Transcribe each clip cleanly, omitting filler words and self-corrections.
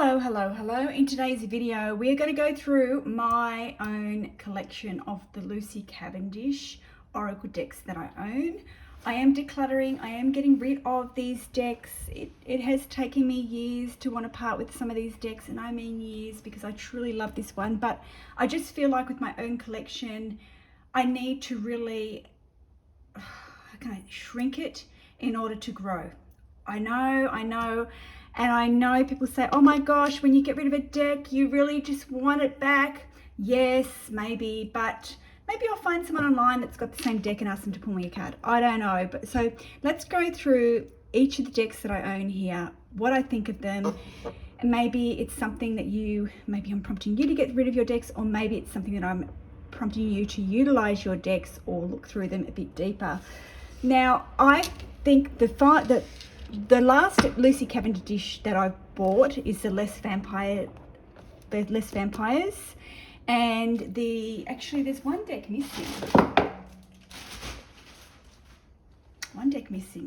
Hello. In today's video, we're going to go through my own collection of the Lucy Cavendish Oracle decks that I own. I am decluttering. I am getting rid of these decks. It has taken me years to want to part with some of these decks, and I mean years because I truly love this one. But I just feel like with my own collection, I need to really shrink it in order to grow. I know. And I know people say, oh my gosh, when you get rid of a deck, you really just want it back. Yes, maybe, but maybe I'll find someone online that's got the same deck and ask them to pull me a card. I don't know. But so let's go through each of the decks that I own here, what I think of them. And maybe it's something that maybe I'm prompting you to get rid of your decks, or maybe it's something that I'm prompting you to utilize your decks or look through them a bit deeper. Now, I think the last Lucy Cavendish that I've bought is the Less Vampires, and actually there's one deck missing,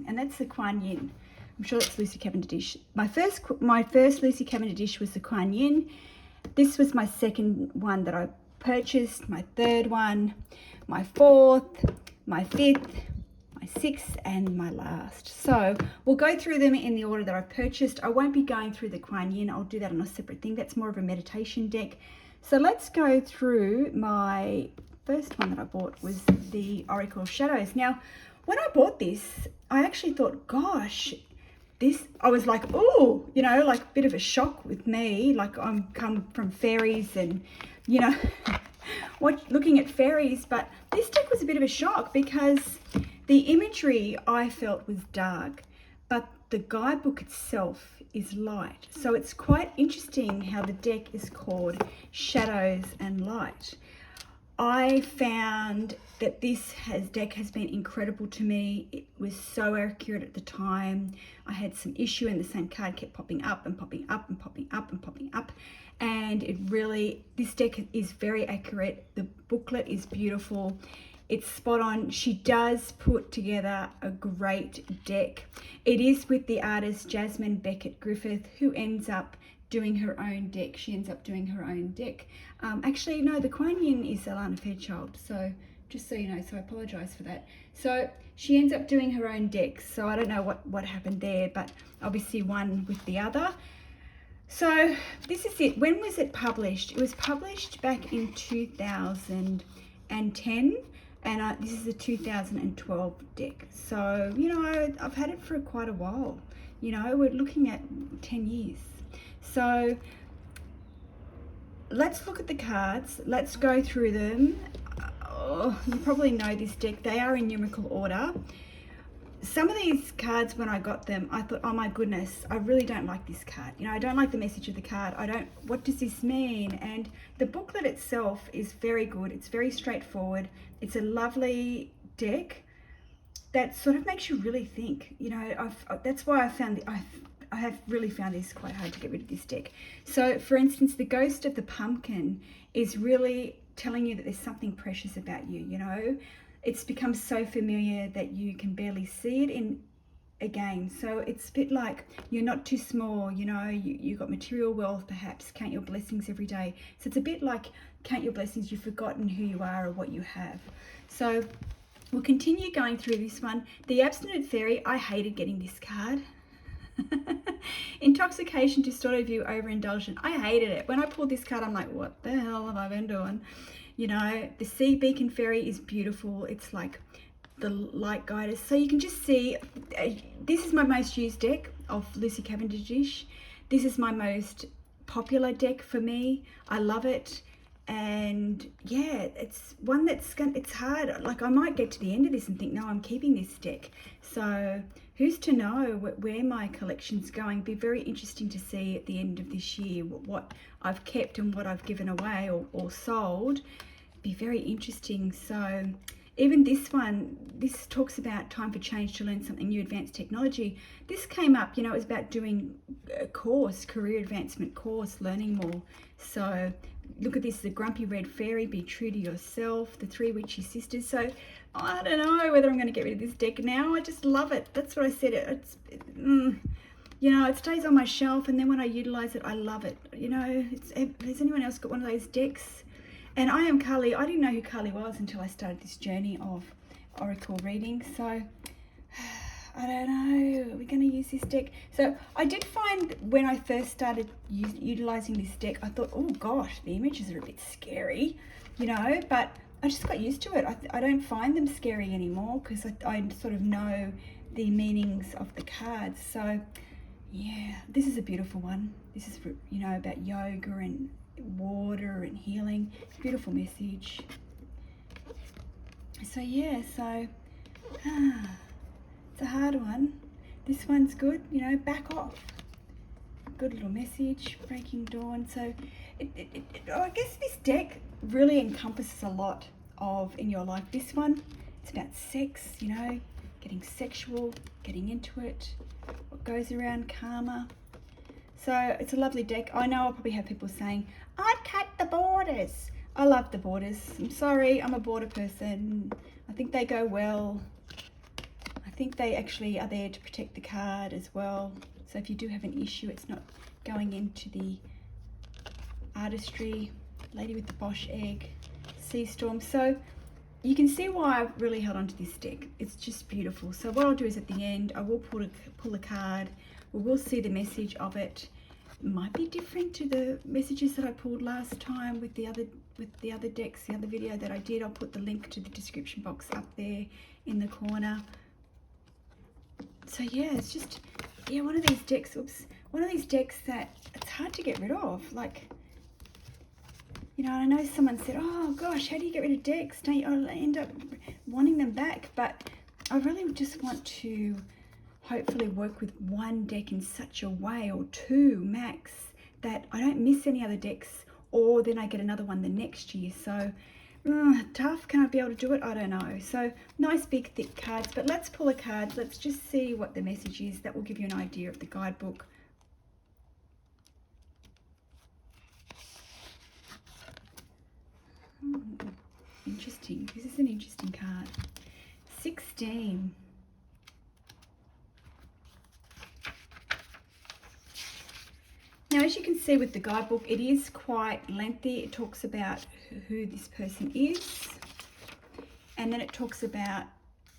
and that's the Kuan Yin. I'm sure that's Lucy Cavendish. My first Lucy Cavendish was the Kuan Yin. This was my second one that I purchased, my third one, my fourth, my fifth, sixth, and my last. So we'll go through them in the order that I've purchased. I won't be going through the Kuan Yin. I'll do that on a separate thing. That's more of a meditation deck. So let's go through. My first one that I bought was the Oracle of Shadows. Now, when I bought this, I actually thought, gosh, I was like, oh, like a bit of a shock with me. Like I'm come from fairies and, looking at fairies, but this deck was a bit of a shock because the imagery I felt was dark, but the guidebook itself is light. So it's quite interesting how the deck is called Shadows and Light. I found that this deck has been incredible to me. It was so accurate at the time. I had some issue and the same card kept popping up and popping up and popping up and popping up. And this deck is very accurate. The booklet is beautiful. It's spot on. She does put together a great deck. It is with the artist Jasmine Beckett Griffith, who ends up doing her own deck. She ends up doing her own deck. Actually, no, the Kuan Yin is Alana Fairchild. So just so you know, so I apologize for that. So she ends up doing her own deck. So I don't know what happened there, but obviously one with the other. So this is it. When was it published? It was published back in 2010. And this is a 2012 deck. So, I've had it for quite a while. We're looking at 10 years. So let's look at the cards. Let's go through them. You probably know this deck. They are in numerical order. Some of these cards, when I got them, I thought, oh my goodness, I really don't like this card. I don't like the message of the card. What does this mean? And the booklet itself is very good. It's very straightforward. It's a lovely deck that sort of makes you really think. That's why I have really found this quite hard to get rid of this deck. So, for instance, the Ghost of the Pumpkin is really telling you that there's something precious about you, It's become so familiar that you can barely see it again. So it's a bit like you're not too small, you got material wealth, perhaps count your blessings every day. So it's a bit like count your blessings, you've forgotten who you are or what you have. So we'll continue going through this one. The Abstinent Fairy, I hated getting this card. Intoxication, distorted view, overindulgent. I hated it. When I pulled this card, I'm like, what the hell have I been doing? The Sea Beacon Fairy is beautiful. It's like the light guiders. So you can just see, this is my most used deck of Lucy Cavendish. This is my most popular deck for me. I love it. And yeah, it's one it's hard. Like I might get to the end of this and think, no, I'm keeping this deck. So who's to know where my collection's going? Be very interesting to see at the end of this year what I've kept and what I've given away or sold. Be very interesting. So even this one, this talks about time for change to learn something new, advanced technology. This came up, it was about doing a course, career advancement course, learning more. So look at this, the Grumpy Red Fairy, be true to yourself, the Three Witchy Sisters. So I don't know whether I'm going to get rid of this deck now. I just love it. That's what I said. you know, it stays on my shelf, and then when I utilize it, I love it. You know, has anyone else got one of those decks? And I am Carly. I didn't know who Carly was until I started this journey of oracle reading. So I don't know. Are we going to use this deck? So I did find when I first started utilizing this deck, I thought, oh gosh, the images are a bit scary, you know, but I just got used to it. I don't find them scary anymore because I sort of know the meanings of the cards. So yeah, this is a beautiful one. This is, you know, about yoga and water and healing. Beautiful message. So yeah, so it's a hard one. This one's good, you know, back off. Good little message, breaking dawn. So I guess this deck really encompasses a lot of in your life. This one, it's about sex, you know, getting sexual, getting into it, what goes around, karma. So it's a lovely deck. I know I'll probably have people saying, I'd cut the borders. I love the borders. I'm sorry, I'm a border person. I think they go well. I think they actually are there to protect the card as well. So if you do have an issue, it's not going into the artistry. Lady with the Bosch egg, sea storm. So you can see why I've really held on to this deck. It's just beautiful. So what I'll do is at the end, I will pull a card. We will see the message of it. It might be different to the messages that I pulled last time with the other decks, the other video that I did. I'll put the link to the description box up there in the corner. So yeah, it's just, yeah, one of these decks, one of these decks that it's hard to get rid of. Like, you know, I know someone said, oh gosh, how do you get rid of decks? Don't you end up wanting them back? But I really just want to hopefully work with one deck in such a way, or two max, that I don't miss any other decks, or then I get another one the next year. So tough. Can I be able to do it? I don't know. So nice big thick cards, but let's pull a card. Let's just see what the message is. That will give you an idea of the guidebook. Interesting. This is an interesting card. 16. Now, as you can see with the guidebook, it is quite lengthy. It talks about who this person is, and then it talks about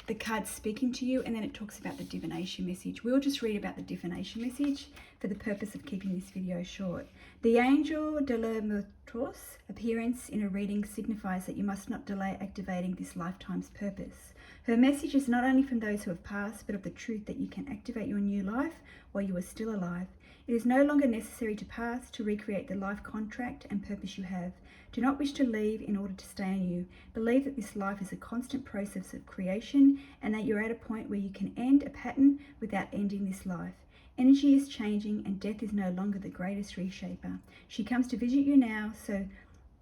the cards speaking to you, and then it talks about the divination message. We'll just read about the divination message for the purpose of keeping this video short. The angel de la Muertos appearance in a reading signifies that you must not delay activating this lifetime's purpose. Her message is not only from those who have passed, but of the truth that you can activate your new life while you are still alive. It is no longer necessary to pass to recreate the life contract and purpose you have. Do not wish to leave in order to stay anew. Believe that this life is a constant process of creation, and that you're at a point where you can end a pattern without ending this life. Energy is changing, and death is no longer the greatest reshaper. She comes to visit you now, so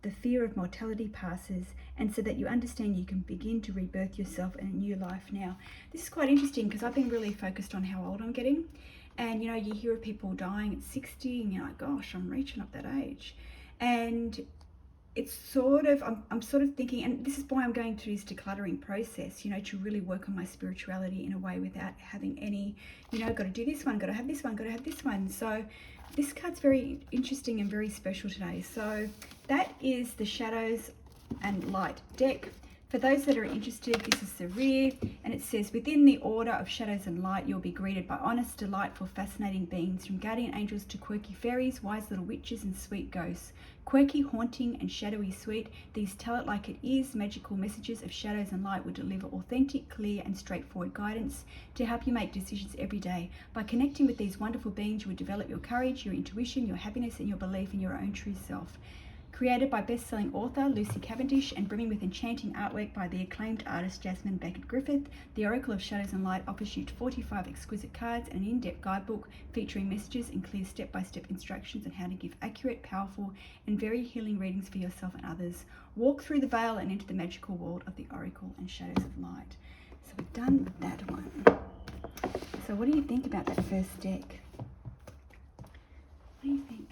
the fear of mortality passes, and so that you understand you can begin to rebirth yourself in a new life now. This is quite interesting because I've been really focused on how old I'm getting. And, you know, you hear of people dying at 60 and you're like, gosh, I'm reaching up that age. And it's sort of, I'm sort of thinking, and this is why I'm going through this decluttering process, you know, to really work on my spirituality in a way without having any, you know, got to do this one, got to have this one, got to have this one. So this card's very interesting and very special today. So that is the Shadows and Light deck. For those that are interested, this is the rear, and it says, within the order of shadows and light, you'll be greeted by honest, delightful, fascinating beings, from guardian angels to quirky fairies, wise little witches and sweet ghosts. Quirky, haunting and shadowy sweet, these tell it like it is magical messages of shadows and light will deliver authentic, clear and straightforward guidance to help you make decisions every day. By connecting with these wonderful beings, you will develop your courage, your intuition, your happiness and your belief in your own true self. Created by best-selling author Lucy Cavendish and brimming with enchanting artwork by the acclaimed artist Jasmine Beckett-Griffith, the Oracle of Shadows and Light offers you 45 exquisite cards and an in-depth guidebook featuring messages and clear step-by-step instructions on how to give accurate, powerful, and very healing readings for yourself and others. Walk through the veil and into the magical world of the Oracle and Shadows of Light. So we're done with that one. So what do you think about that first deck? What do you think?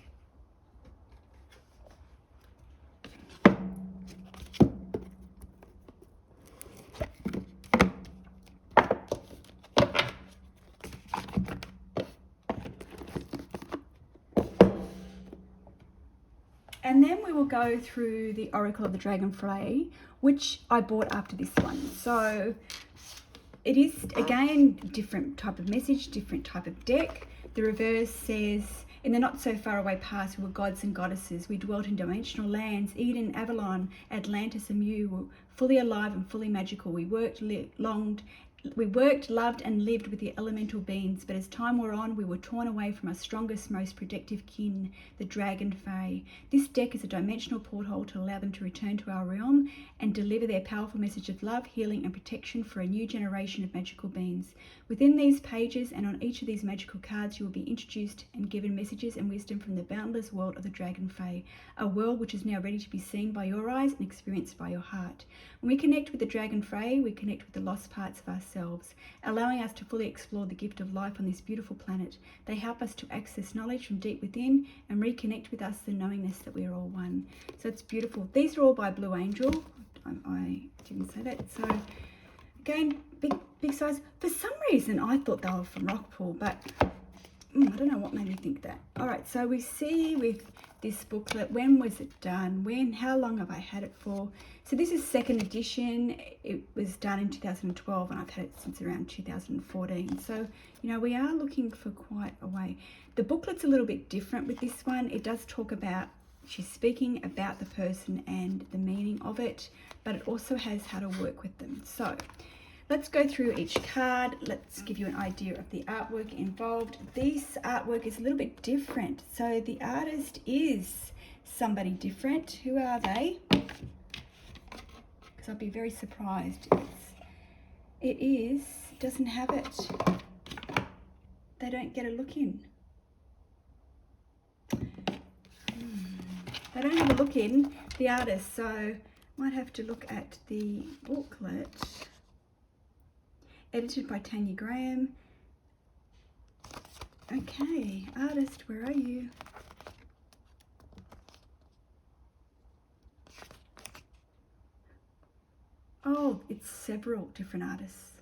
And then we will go through the Oracle of the Dragonfly, which I bought after this one. So it is, again, different type of message, different type of deck. The reverse says, in the not so far away past, we were gods and goddesses. We dwelt in dimensional lands. Eden, Avalon, Atlantis, and Mu were fully alive and fully magical. We worked, loved, and lived with the elemental beings, but as time wore on, we were torn away from our strongest, most protective kin, the Dragonfae. This deck is a dimensional porthole to allow them to return to our realm and deliver their powerful message of love, healing, and protection for a new generation of magical beings. Within these pages and on each of these magical cards, you will be introduced and given messages and wisdom from the boundless world of the Dragonfae, a world which is now ready to be seen by your eyes and experienced by your heart. When we connect with the Dragonfae, we connect with the lost parts of ourselves, allowing us to fully explore the gift of life on this beautiful planet. They help us to access knowledge from deep within and reconnect with us, the knowingness that we are all one. So it's beautiful. These are all by Blue Angel. I didn't say that. So again, big size. For some reason, I thought they were from Rockpool, but I don't know what made me think that. All right, so we see with this booklet, when was it done? How long have I had it for? So this is second edition. It was done in 2012 and I've had it since around 2014. So, you know, we are looking for quite a way. The booklet's a little bit different with this one. It does talk about, she's speaking about the person and the meaning of it, but it also has how to work with them. So let's go through each card. Let's give you an idea of the artwork involved. This artwork is a little bit different. So the artist is somebody different. Who are they? Because I'd be very surprised if it doesn't have it. They don't get a look in. They don't have a look in, the artist, so might have to look at the booklet. Edited by Tanya Graham. Okay, artist, where are you? Oh, it's several different artists.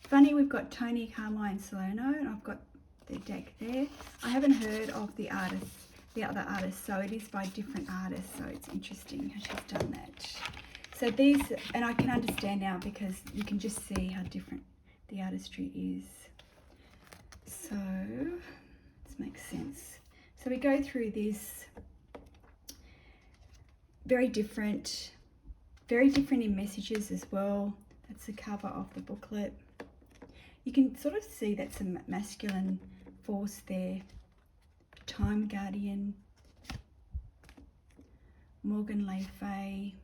Funny, we've got Tony Carmine Salerno, and I've got the deck there. I haven't heard of the artists, the other artists, so it is by different artists, so it's interesting how she's done that. So these, and I can understand now because you can just see how different the artistry is. So this makes sense. So we go through this, very different in messages as well. That's the cover of the booklet. You can sort of see that's a masculine force there. Time Guardian, Morgan Le Fay.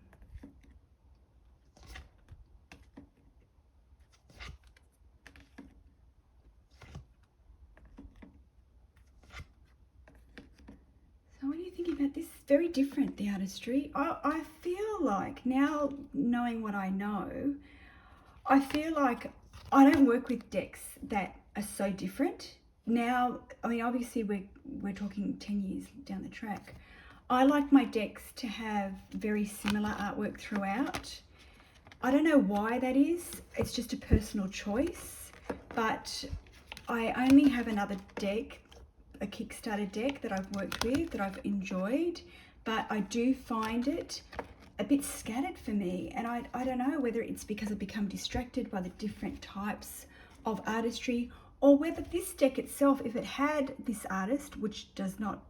So what do you think about this? Very different, the artistry. I feel like, now knowing what I know, I feel like I don't work with decks that are so different. Now, I mean, obviously we're talking 10 years down the track. I like my decks to have very similar artwork throughout. I don't know why that is. It's just a personal choice, but I only have another deck, a Kickstarter deck that I've worked with, that I've enjoyed, but I do find it a bit scattered for me, and I don't know whether it's because I've become distracted by the different types of artistry, or whether this deck itself, if it had this artist, which does not,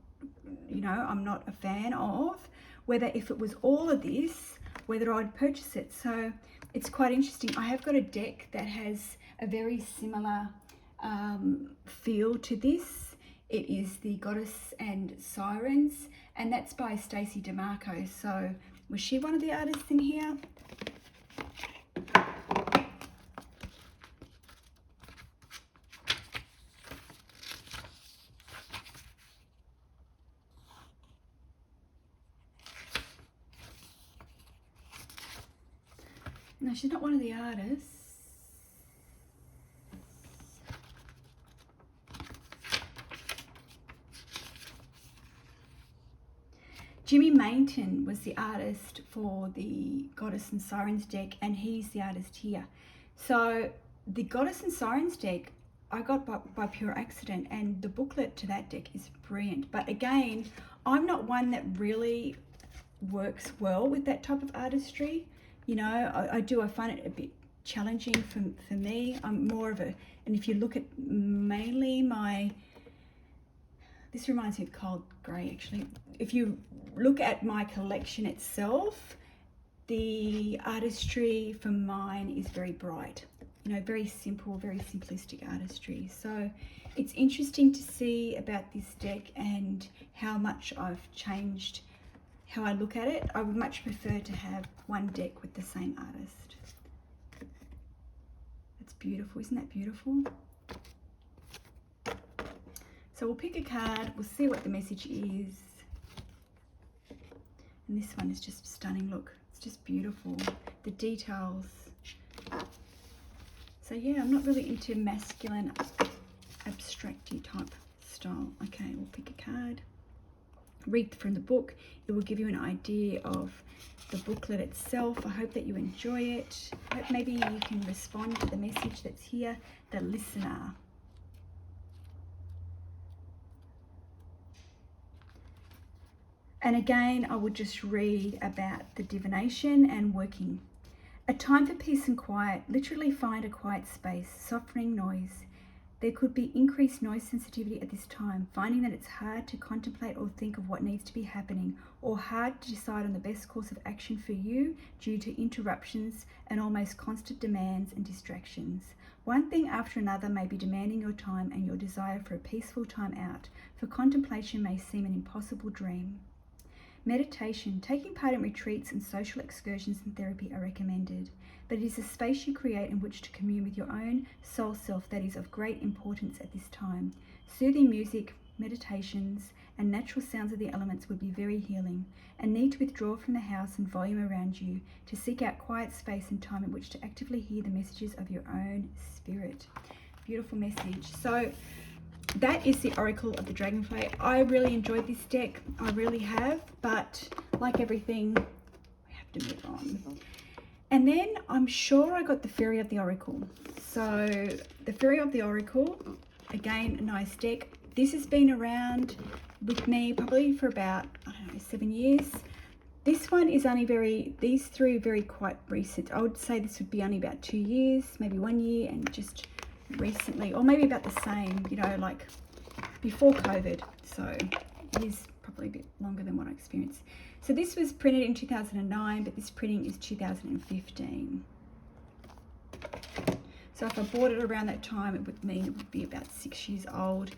you know, I'm not a fan of, whether if it was all of this, whether I'd purchase it. So it's quite interesting. I have got a deck that has a very similar feel to this. It is the Goddess and Sirens, and that's by Stacey DeMarco. So was she one of the artists in here? No, she's not one of the artists. Jimmy Mainton was the artist for the Goddess and Sirens deck, and he's the artist here. So the Goddess and Sirens deck I got by pure accident, and the booklet to that deck is brilliant. But again, I'm not one that really works well with that type of artistry. You know, I find it a bit challenging for me. I'm more of a, and if you look at mainly this reminds me of cold grey actually. If you look at my collection itself, the artistry for mine is very bright, you know, very simple, very simplistic artistry. So it's interesting to see about this deck and how much I've changed how I look at it. I would much prefer to have one deck with the same artist. That's beautiful, isn't that beautiful? So we'll pick a card, we'll see what the message is. And this one is just stunning, look, it's just beautiful. The details. So yeah, I'm not really into masculine, abstracty type style. Okay, we'll pick a card. Read from the book. It will give you an idea of the booklet itself. I hope that you enjoy it. I hope maybe you can respond to the message that's here, the listener. And again, I will just read about the divination and working. A time for peace and quiet. Literally find a quiet space, softening noise. There could be increased noise sensitivity at this time, finding that it's hard to contemplate or think of what needs to be happening, or hard to decide on the best course of action for you due to interruptions and almost constant demands and distractions. One thing after another may be demanding your time, and your desire for a peaceful time out for contemplation may seem an impossible dream. Meditation. Taking part in retreats and social excursions and therapy are recommended, but it is a space you create in which to commune with your own soul self that is of great importance at this time. Soothing music, meditations, and natural sounds of the elements would be very healing, and need to withdraw from the house and volume around you to seek out quiet space and time in which to actively hear the messages of your own spirit. Beautiful message. So that is the Oracle of the Dragonfae. I really enjoyed this deck. I really have, but like everything, we have to move on. And then I'm sure I got the Faery of the Oracle. So the Faery of the Oracle, again, a nice deck. This has been around with me probably for about, I don't know, 7 years. This one is only these three are very quite recent. I would say this would be only about 2 years, maybe 1 year, and just recently, or maybe about the same, you know, like before COVID. So it is probably a bit longer than what I experienced. So this was printed in 2009, but this printing is 2015. So if I bought it around that time, it would mean it would be about 6 years old.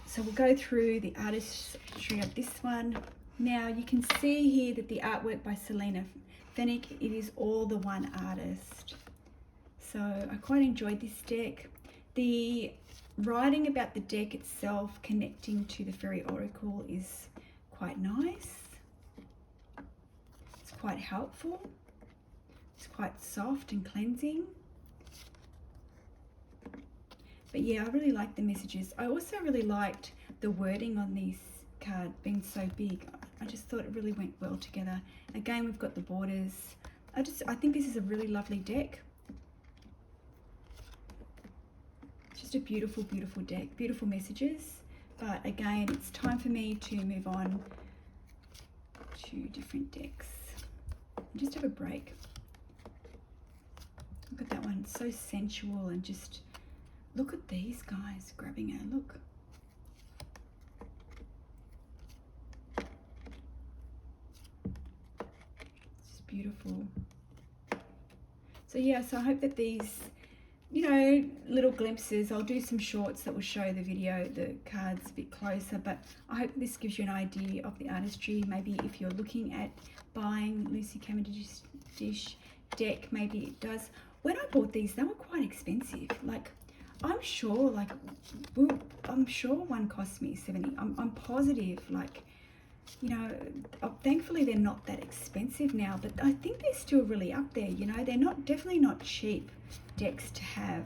So we'll go through the artistry of this one. Now you can see here that the artwork by Selena Fennick, it is all the one artist. So I quite enjoyed this deck. The writing about the deck itself connecting to the Faery Oracle is quite nice. It's quite helpful. It's quite soft and cleansing. But yeah, I really liked the messages. I also really liked the wording on this card being so big. I just thought it really went well together. Again, we've got the borders. I think this is a really lovely deck. Just a beautiful, beautiful deck, beautiful messages. But again, it's time for me to move on to different decks. Just have a break. Look at that one, it's so sensual, and just look at these guys grabbing her, look. It's just beautiful. So yeah, so I hope that these, you know, little glimpses, I'll do some shorts that will show the video, the cards a bit closer, but I hope this gives you an idea of the artistry. Maybe if you're looking at buying Lucy Cavendish deck, maybe it does. When I bought these, they were quite expensive. Like, I'm sure one cost me 70. I'm positive, like, you know, thankfully they're not that expensive now, but I think they're still really up there, you know. They're definitely not cheap decks to have.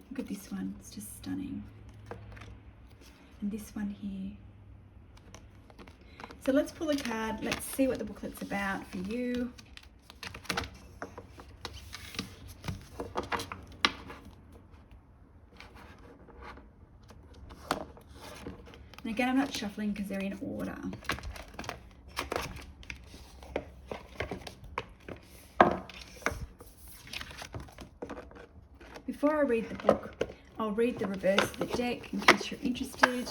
Look at this one, it's just stunning. And this one here. So let's pull a card, let's see what the booklet's about for you. And again, I'm not shuffling because they're in order. Before I read the book, I'll read the reverse of the deck in case you're interested.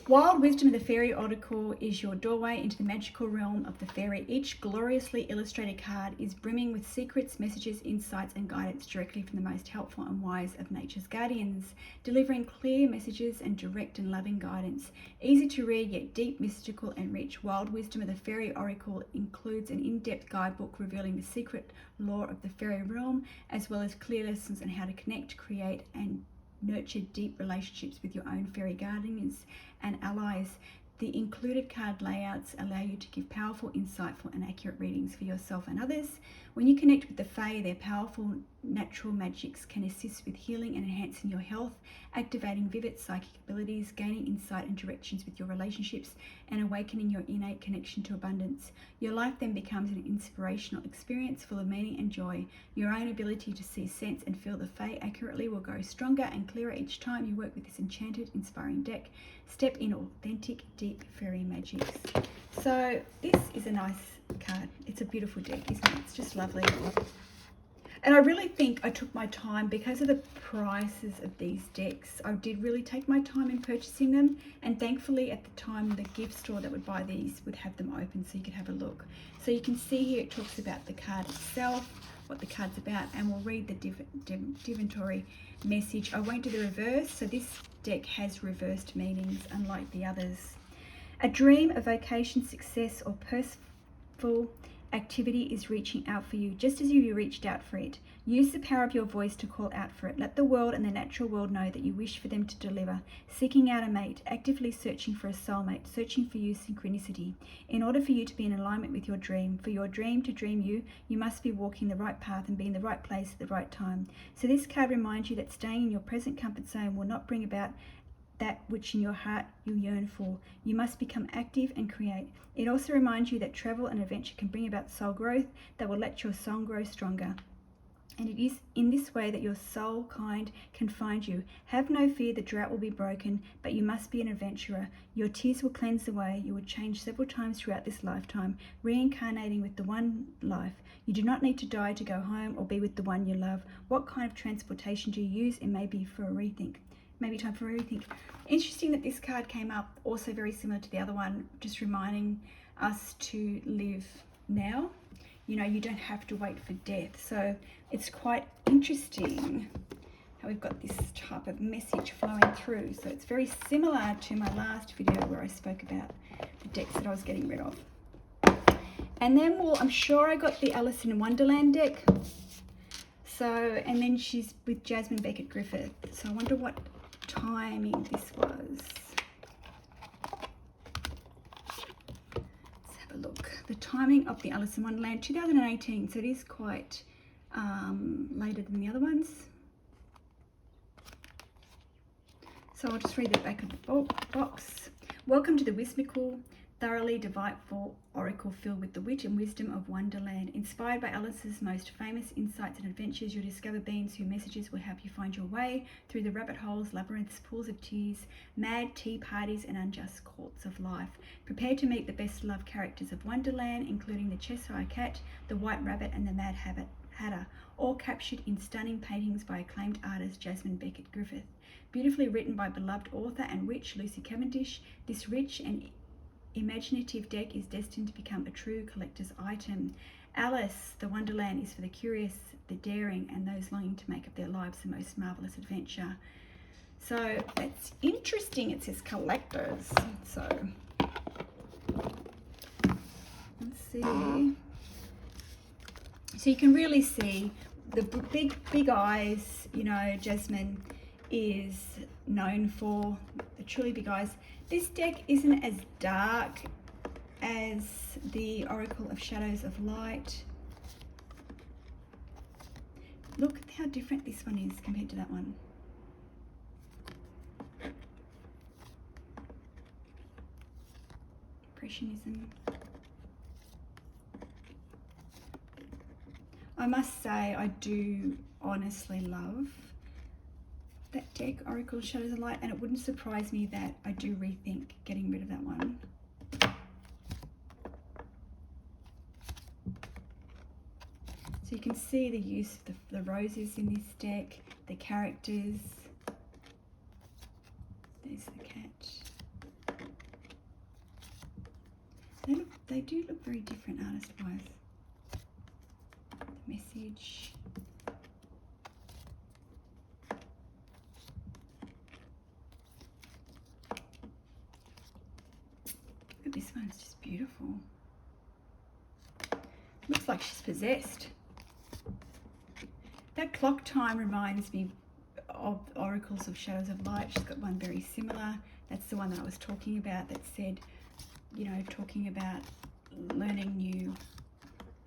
Wild Wisdom of the Fairy Oracle is your doorway into the magical realm of the fairy. Each gloriously illustrated card is brimming with secrets, messages, insights, and guidance directly from the most helpful and wise of nature's guardians, delivering clear messages and direct and loving guidance. Easy to read, yet deep, mystical, and rich. Wild Wisdom of the Fairy Oracle includes an in-depth guidebook revealing the secret lore of the fairy realm, as well as clear lessons on how to connect, create, and nurture deep relationships with your own fairy guardians and allies. The included card layouts allow you to give powerful, insightful, and accurate readings for yourself and others. When you connect with the Fae, their powerful natural magics can assist with healing and enhancing your health, activating vivid psychic abilities, gaining insight and directions with your relationships, and awakening your innate connection to abundance. Your life then becomes an inspirational experience full of meaning and joy. Your own ability to see, sense, and feel the Fae accurately will grow stronger and clearer each time you work with this enchanted, inspiring deck. Step in authentic, deep fairy magics. So this is a nice card. It's a beautiful deck, isn't it? It's just lovely. And I really think I took my time because of the prices of these decks. I did really take my time in purchasing them, and thankfully at the time the gift store that would buy these would have them open so you could have a look. So you can see here it talks about the card itself, what the card's about, and we'll read the divinatory message. I won't do the reverse, so this deck has reversed meanings unlike the others. A dream, a vocation, success, or purposeful activity is reaching out for you, just as you reached out for it. Use the power of your voice to call out for it. Let the world and the natural world know that you wish for them to deliver. Seeking out a mate, actively searching for a soulmate, searching for you, synchronicity. In order for you to be in alignment with your dream, for your dream to dream you, you must be walking the right path and be in the right place at the right time. So this card reminds you that staying in your present comfort zone will not bring about that which in your heart you yearn for. You must become active and create. It also reminds you that travel and adventure can bring about soul growth that will let your song grow stronger. And it is in this way that your soul kind can find you. Have no fear, the drought will be broken, but you must be an adventurer. Your tears will cleanse away. You will change several times throughout this lifetime, reincarnating with the one life. You do not need to die to go home or be with the one you love. What kind of transportation do you use? It may be for a rethink. Maybe time for a rethink. Interesting that this card came up, also very similar to the other one, just reminding us to live now. You know, you don't have to wait for death. So it's quite interesting how we've got this type of message flowing through. So it's very similar to my last video where I spoke about the decks that I was getting rid of. And then, well, I'm sure I got the Alice in Wonderland deck. So, and then she's with Jasmine Beckett Griffith. So I wonder what timing this was. Let's have a look. The timing of the Alice in Wonderland, 2018. So it is quite later than the other ones. So I'll just read the back of the box. Welcome to the whimsical, thoroughly delightful oracle filled with the wit and wisdom of Wonderland. Inspired by Alice's most famous insights and adventures, you'll discover beings whose messages will help you find your way through the rabbit holes, labyrinths, pools of tears, mad tea parties, and unjust courts of life. Prepare to meet the best-loved characters of Wonderland, including the Cheshire Cat, the White Rabbit, and the Mad Hatter, all captured in stunning paintings by acclaimed artist Jasmine Beckett Griffith. Beautifully written by beloved author and witch Lucy Cavendish, this rich and imaginative deck is destined to become a true collector's item. Alice, the Wonderland, is for the curious, the daring, and those longing to make of their lives the most marvellous adventure. So it's interesting. It says collectors. So let's see. So you can really see the big eyes. You know, Jasmine is known for the truly big eyes. This deck isn't as dark as the Oracle of Shadows of Light. Look at how different this one is compared to that one. Impressionism. I must say I do honestly love that deck, Oracle Shadows of Light, and it wouldn't surprise me that I do rethink getting rid of that one. So you can see the use of the roses in this deck, the characters. There's the cat. They do look very different artist-wise. The message. Look at this one, it's just beautiful. Looks like she's possessed. That clock time reminds me of Oracles of Shadows of Light. She's got one very similar. That's the one that I was talking about that said, you know, talking about learning new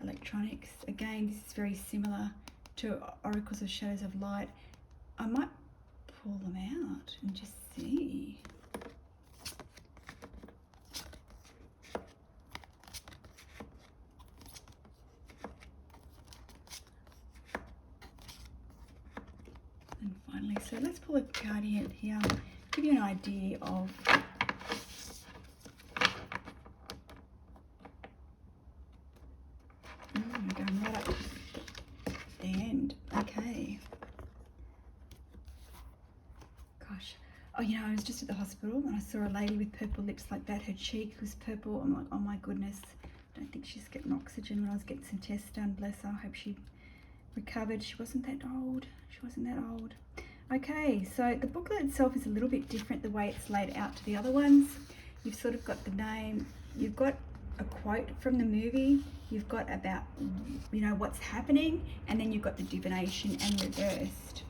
electronics. Again, this is very similar to Oracles of Shadows of Light. I might pull them out and just see. And finally, so let's pull a card here, give you an idea of going right up the end. Okay. Gosh. Oh, you know, I was just at the hospital and I saw a lady with purple lips like that. Her cheek was purple. I'm like, oh my goodness. I don't think she's getting oxygen when I was getting some tests done. Bless her. I hope she recovered. She wasn't that old. She wasn't that old. Okay, so the booklet itself is a little bit different the way it's laid out to the other ones. You've sort of got the name. You've got a quote from the movie. You've got about, you know, what's happening, and then you've got the divination and reversed.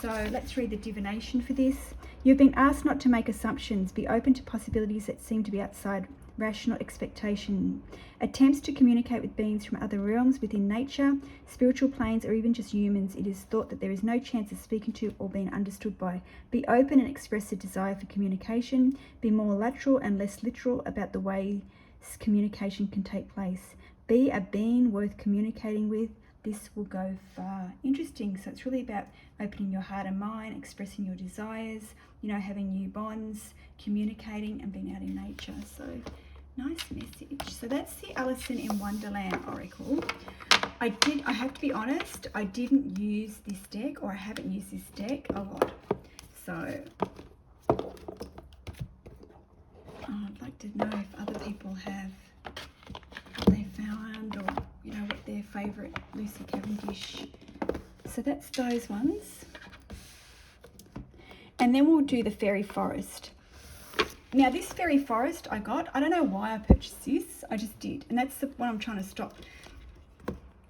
So let's read the divination for this. You've been asked not to make assumptions. Be open to possibilities that seem to be outside rational expectation. Attempts to communicate with beings from other realms within nature, spiritual planes, or even just humans, it is thought that there is no chance of speaking to or being understood by. Be open and express a desire for communication. Be more lateral and less literal about the way communication can take place. Be a being worth communicating with. This will go far. Interesting. So it's really about opening your heart and mind, expressing your desires, you know, having new bonds, communicating, and being out in nature. So nice message. So that's the Alison in Wonderland Oracle. I have to be honest, I didn't use this deck, or I haven't used this deck a lot. So I'd like to know if other people have what they found, or you know, what their favourite Lucy Cavendish. So that's those ones. And then we'll do the Fairy Forest. Now this Fairy Forest I don't know why I purchased this, I just did. And that's the one I'm trying to stop.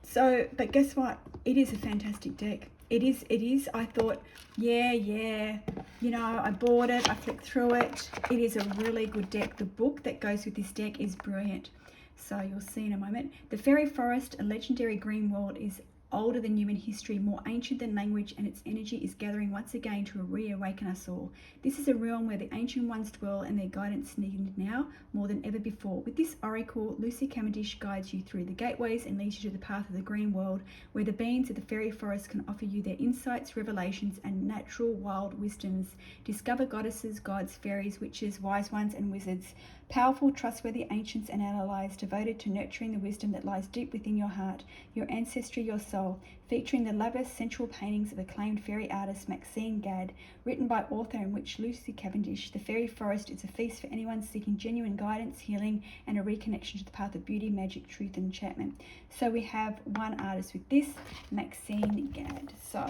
So, but guess what? It is a fantastic deck. It is. I thought, yeah, you know, I bought it, I flicked through it. It is a really good deck. The book that goes with this deck is brilliant. So you'll see in a moment. The Fairy Forest, a legendary green world, is older than human history, more ancient than language, and its energy is gathering once again to reawaken us all. This is a realm where the ancient ones dwell, and their guidance is needed now more than ever before. With this oracle, Lucy Cavendish guides you through the gateways and leads you to the path of the green world, where the beings of the fairy forest can offer you their insights, revelations, and natural wild wisdoms. Discover goddesses, gods, fairies, witches, wise ones, and wizards. Powerful, trustworthy ancients and allies devoted to nurturing the wisdom that lies deep within your heart, your ancestry, your soul. Featuring the lavish, sensual paintings of acclaimed fairy artist Maxine Gadd, written by author and witch Lucy Cavendish, the Fairy Forest is a feast for anyone seeking genuine guidance, healing, and a reconnection to the path of beauty, magic, truth, and enchantment. So we have one artist with this, Maxine Gadd. So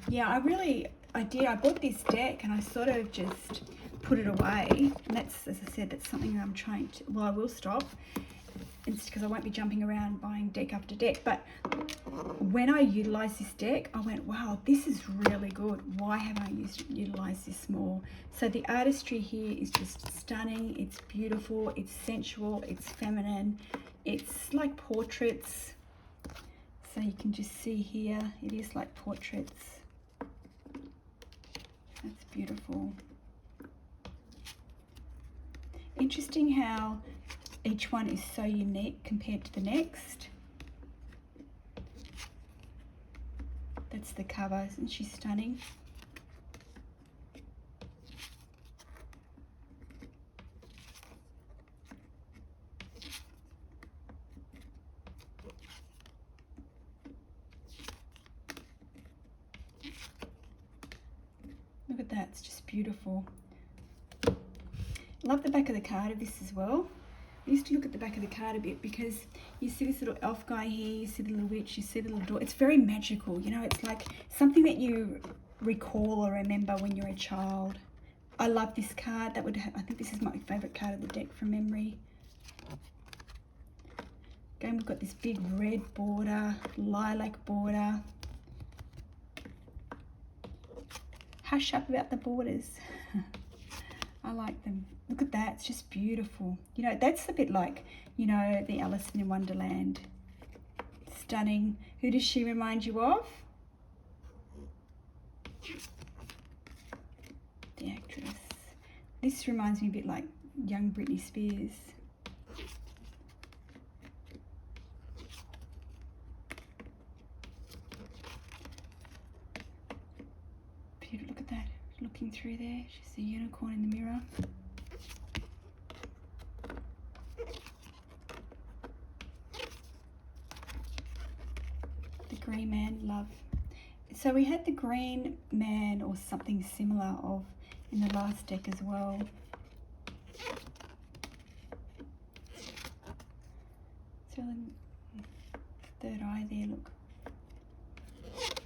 yeah, I bought this deck and I sort of just put it away, and that's, as I said, that's something that I'm trying to, well, I will stop. It's because I won't be jumping around buying deck after deck. But when I utilised this deck, I went, wow, this is really good. Why haven't I utilised this more? So the artistry here is just stunning. It's beautiful. It's sensual. It's feminine. It's like portraits. So you can just see here, it is like portraits. That's beautiful. Interesting how each one is so unique compared to the next. That's the cover, isn't she stunning? that, it's just beautiful. Love the back of the card of this as well. I used to look at the back of the card a bit because you see this little elf guy here, you see the little witch, you see the little door. It's very magical, you know, it's like something that you recall or remember when you're a child. I love this card. I think this is my favourite card of the deck from memory. Again, we've got this big red border, lilac border. Hush up about the borders. I like them. Look at that, it's just beautiful. You know, that's a bit like, you know, the Alice in Wonderland. Stunning. Who does she remind you of? The actress. This reminds me a bit like young Britney Spears. Beautiful, look at that. Looking through there, she's a unicorn in the mirror. The green man, love. So we had the green man or something similar in the last deck as well. So the third eye there, look.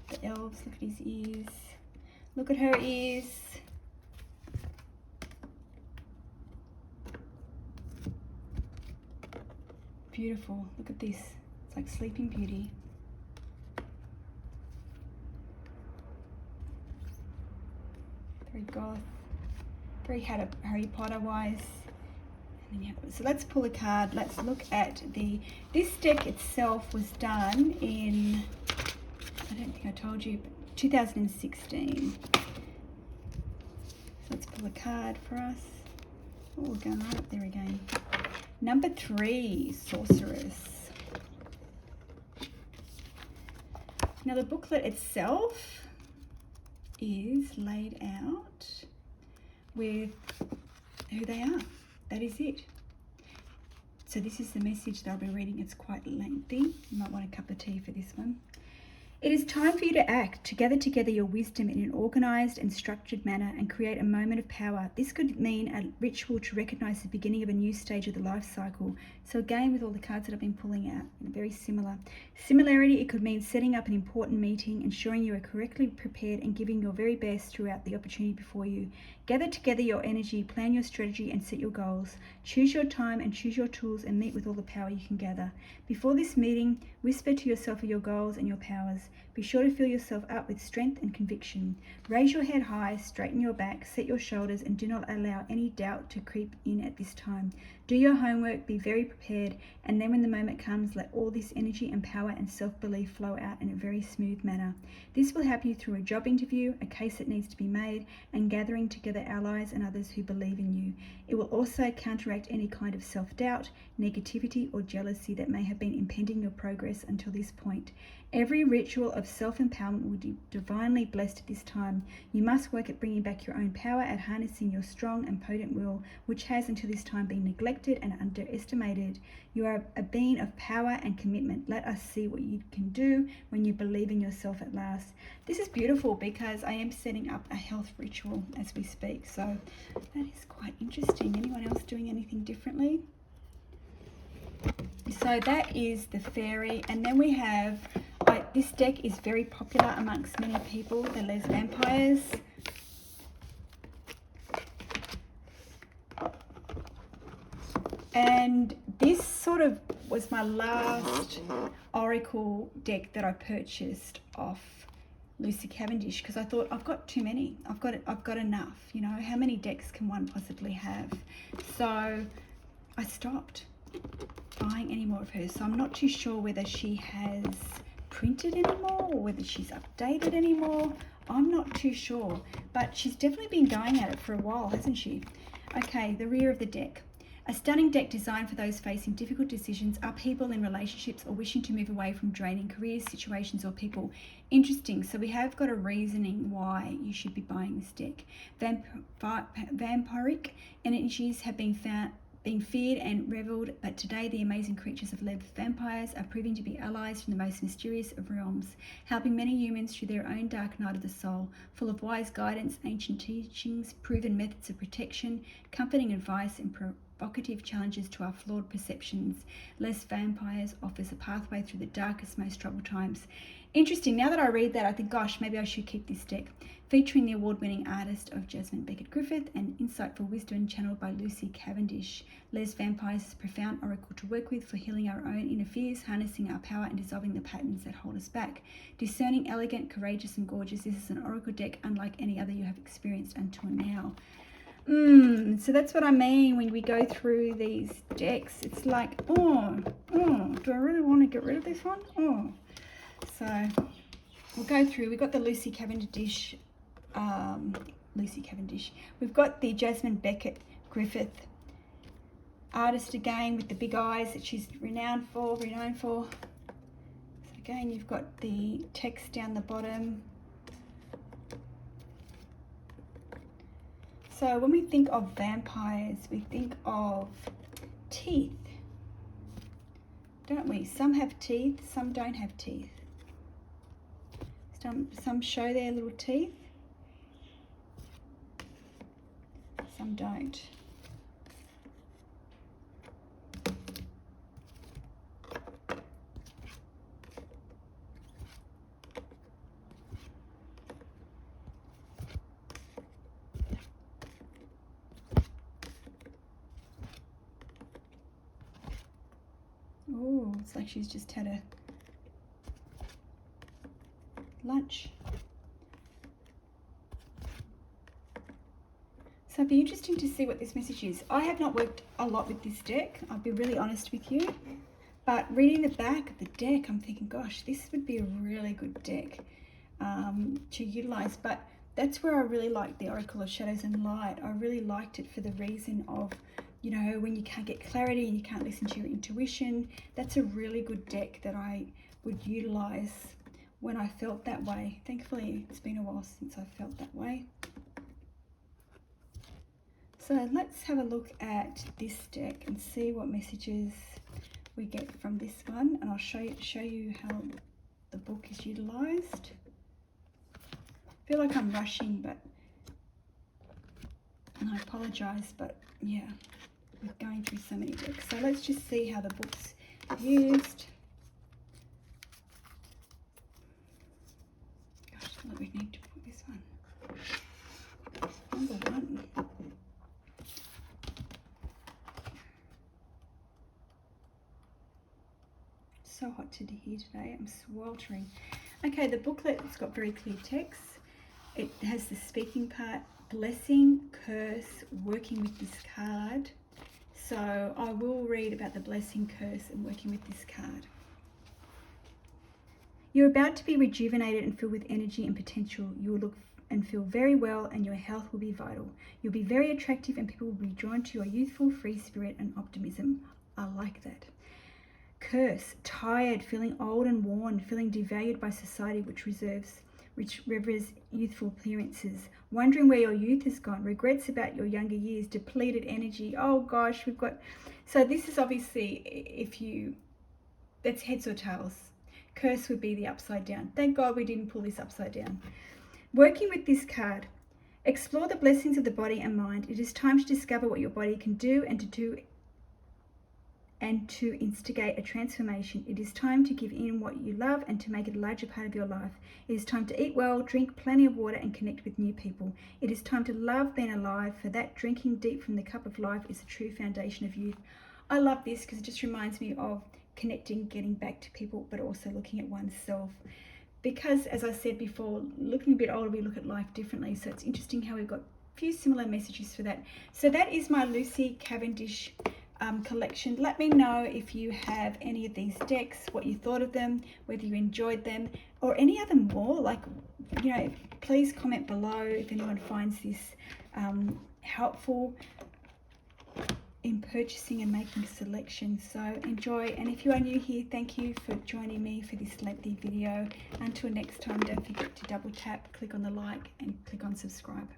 The elves, look at his ears. Look at her ears. Beautiful. Look at this. It's like Sleeping Beauty. Very goth. Very Harry Potter wise. And then so let's pull a card. Let's look at this deck itself was done in, I don't think I told you, but 2016. So let's pull a card for us. Oh, we're going right up there again. Number 3, Sorceress. Now the booklet itself is laid out with who they are. That is it. So this is the message that I'll be reading. It's quite lengthy. You might want a cup of tea for this one. It is time for you to act, to gather together your wisdom in an organised and structured manner and create a moment of power. This could mean a ritual to recognise the beginning of a new stage of the life cycle. So again, with all the cards that I've been pulling out, very similar. Similarity, it could mean setting up an important meeting, ensuring you are correctly prepared and giving your very best throughout the opportunity before you. Gather together your energy, plan your strategy and set your goals. Choose your time and choose your tools and meet with all the power you can gather. Before this meeting, whisper to yourself of your goals and your powers. Be sure to fill yourself up with strength and conviction. Raise your head high, straighten your back, set your shoulders, and do not allow any doubt to creep in at this time. Do your homework, be very prepared, and then when the moment comes, let all this energy and power and self-belief flow out in a very smooth manner. This will help you through a job interview, a case that needs to be made, and gathering together allies and others who believe in you. It will also counteract any kind of self-doubt, negativity, or jealousy that may have been impeding your progress until this point. Every ritual of self-empowerment will be divinely blessed at this time. You must work at bringing back your own power, at harnessing your strong and potent will, which has until this time been neglected and underestimated. You are a being of power and commitment. Let us see what you can do when you believe in yourself at last. This is beautiful because I am setting up a health ritual as we speak. So that is quite interesting. Anyone else doing anything differently? So that is the Faery, and then we have, this deck is very popular amongst many people, the Les Vampires. And this sort of was my last Oracle deck that I purchased off Lucy Cavendish, because I thought I've got too many. I've got enough, you know, how many decks can one possibly have? So I stopped buying any more of hers. So I'm not too sure whether she has printed anymore or whether she's updated anymore. I'm not too sure, but she's definitely been going at it for a while, hasn't she? Okay, the rear of the deck. A stunning deck designed for those facing difficult decisions, upheaval in relationships, or wishing to move away from draining careers, situations, or people. Interesting. So we have got a reasoning why you should be buying this deck. Vampiric energies have been found being feared and reveled, but today the amazing creatures of led vampires are proving to be allies from the most mysterious of realms, helping many humans through their own dark night of the soul, full of wise guidance, ancient teachings, proven methods of protection, comforting advice, and provocative challenges to our flawed perceptions. Les Vampires offers a pathway through the darkest, most troubled times. Interesting. Now that I read that, I think, gosh, maybe I should keep this deck. Featuring the award-winning artist of Jasmine Beckett-Griffith and insightful wisdom channeled by Lucy Cavendish. Les Vampires is a profound oracle to work with for healing our own inner fears, harnessing our power and dissolving the patterns that hold us back. Discerning, elegant, courageous and gorgeous, this is an oracle deck unlike any other you have experienced until now. So that's what I mean when we go through these decks. It's like, do I really want to get rid of this one? So we'll go through. We've got the Lucy Cavendish. We've got the Jasmine Beckett-Griffith artist again with the big eyes that she's renowned for. So again, you've got the text down the bottom. So when we think of vampires, we think of teeth, don't we? Some have teeth, some don't have teeth. Some show their little teeth, some don't. Oh, it's like she's just had a lunch. So it'd be interesting to see what this message is. I have not worked a lot with this deck, I'll be really honest with you. But reading the back of the deck, I'm thinking, gosh, this would be a really good deck to utilize. But that's where I really like the Oracle of Shadows and Light. I really liked it for the reason of, you know, when you can't get clarity and you can't listen to your intuition, that's a really good deck that I would utilize when I felt that way. Thankfully, it's been a while since I felt that way. So let's have a look at this deck and see what messages we get from this one, and I'll show you how the book is utilized. I feel like I'm rushing, and I apologize, but yeah, we're going through so many decks. So let's just see how the book's used. Gosh, I feel like we need to put this one. Number 1. So hot here today, I'm sweltering. Okay, the booklet's got very clear text. It has the speaking part, blessing, curse, working with this card. So I will read about the blessing, curse, and working with this card. You're about to be rejuvenated and filled with energy and potential. You will look and feel very well, and your health will be vital. You'll be very attractive and people will be drawn to your youthful, free spirit and optimism. I like that. Curse, tired, feeling old and worn, feeling devalued by society which reveres youthful appearances, wondering where your youth has gone, regrets about your younger years, depleted energy. Oh gosh, we've got, so this is obviously, that's heads or tails. Curse would be the upside down. Thank God we didn't pull this upside down. Working with this card, explore the blessings of the body and mind. It is time to discover what your body can do and to instigate a transformation. It is time to give in what you love and to make it a larger part of your life. It is time to eat well, drink plenty of water and connect with new people. It is time to love being alive, for that drinking deep from the cup of life is the true foundation of youth. I love this because it just reminds me of connecting, getting back to people, but also looking at oneself. Because as I said before, looking a bit older, we look at life differently. So it's interesting how we've got a few similar messages for that. So that is my Lucy Cavendish collection. Let me know if you have any of these decks, what you thought of them, whether you enjoyed them, or any other more. Like, you know, please comment below if anyone finds this helpful in purchasing and making selections. So enjoy, and if you are new here, thank you for joining me for this lengthy video. Until next time, don't forget to double tap, click on the like and click on subscribe.